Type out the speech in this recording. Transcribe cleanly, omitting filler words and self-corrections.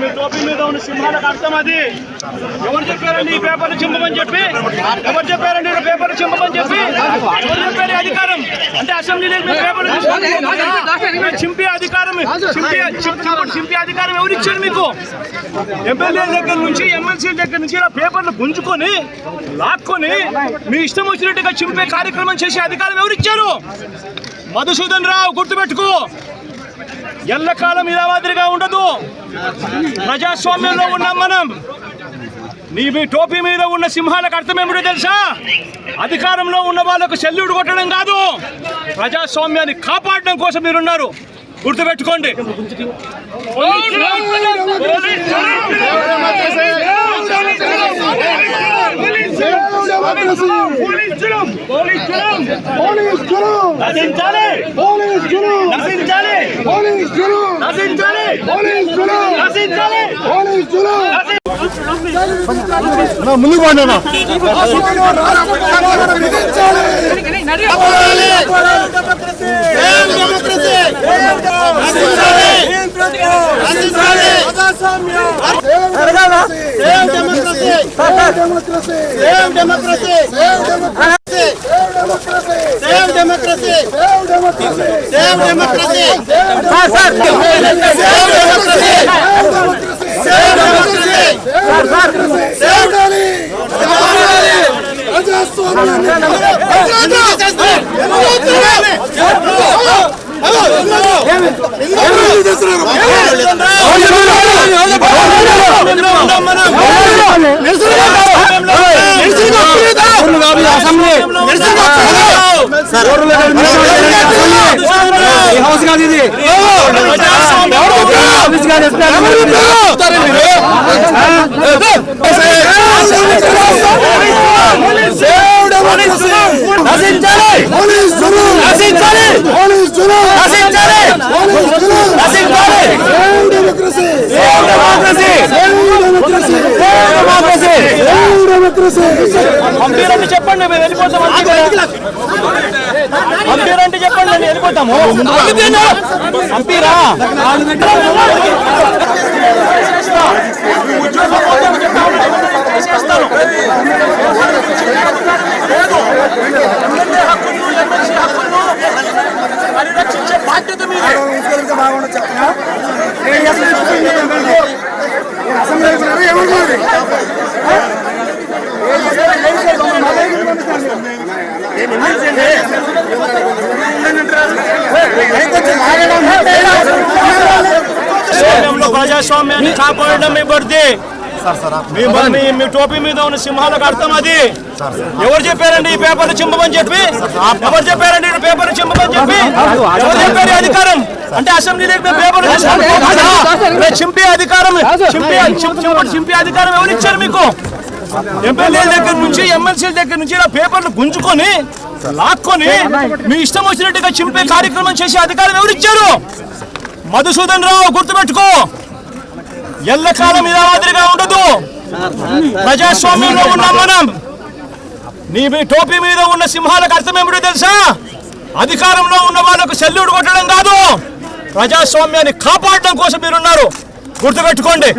మీ టోపీ మీద ఉన్న సింహాలకు అర్థం అది. ఎవరు చెప్పారండి ఈ పేపర్లు చింపమని చెప్పి? ఎవరు చెప్పారండి పేపర్లు చింపమని చెప్పి? ఎవరు చెప్పారు అధికారం? అంటే అసెంబ్లీలో పేపర్లు చింపే అధికారం చింపే అధికారం ఎవరు ఇచ్చారు మీకు? ఎమ్మెల్యే దగ్గర నుంచి ఎమ్మెల్సీ దగ్గర నుంచి ఇలా పేపర్లు గుంజుకొని లాక్కొని మీ ఇష్టం వచ్చినట్టుగా చింపే కార్యక్రమం చేసే అధికారం ఎవరు ఇచ్చారు? మధుసూదన్ రావు గుర్తుపెట్టుకో, ఎల్లకాలం ఇలా మాదిరిగా ఉండదు. ప్రజాస్వామ్యంలో ఉన్నాం మనం. మీ టోపీ మీద ఉన్న సింహాలకు అర్థం ఏమిటో తెలుసా? అధికారంలో ఉన్న వాళ్ళకు సెల్యూట్ కొట్టడం కాదు, ప్రజాస్వామ్యాన్ని కాపాడడం కోసం మీరున్నారు. గుర్తుపెట్టుకోండి. ముందుకు పోయినా పంపిరంటే చెప్పండి, మేము వెళ్ళిపోతాం. పంపిరంటే చెప్పండి, మేము వెళ్ళిపోతాము. పంపిరా పరిరక్షించే బాధ్యత మీదే. ప్రజాస్వామ్యాన్ని కాపాడడం మీ బర్తి. మీ టోపీ మీద ఉన్న సింహాలకు అర్థం అది. ఎవరు చెప్పారండి ఈ పేపర్లు చింపమని చెప్పి? ఎవరు చెప్పారండి పేపర్లు చింపమని చెప్పి? ఎవరు చెప్పారు అధికారం? అంటే అసెంబ్లీలో పేపర్లు చింపే అధికారం చింపే అధికారం ఎవరు ఇచ్చారు మీకు? ఎమ్మెల్యే దగ్గర నుంచి ఎమ్మెల్సీ దగ్గర నుంచి ఇలా పేపర్లు గుంజుకొని లాక్కొని మీ ఇష్టం వచ్చినట్టుగా చింపే కార్యక్రమం చేసే అధికారం ఎవరు ఇచ్చారు? మధుసూదన్ రావు గుర్తుపెట్టుకో, ఎల్లకాలం ఇలా మాదిరిగా ఉండదు. ప్రజాస్వామ్యంలో ఉన్నాం మనం. మీ టోపీ మీద ఉన్న సింహాలకు అర్థం ఏమిటో తెలుసా? అధికారంలో ఉన్న వాళ్ళకు సెల్యూట్ కొట్టడం కాదు, ప్రజాస్వామ్యాన్ని కాపాడడం కోసం మీరున్నారు. గుర్తుపెట్టుకోండి.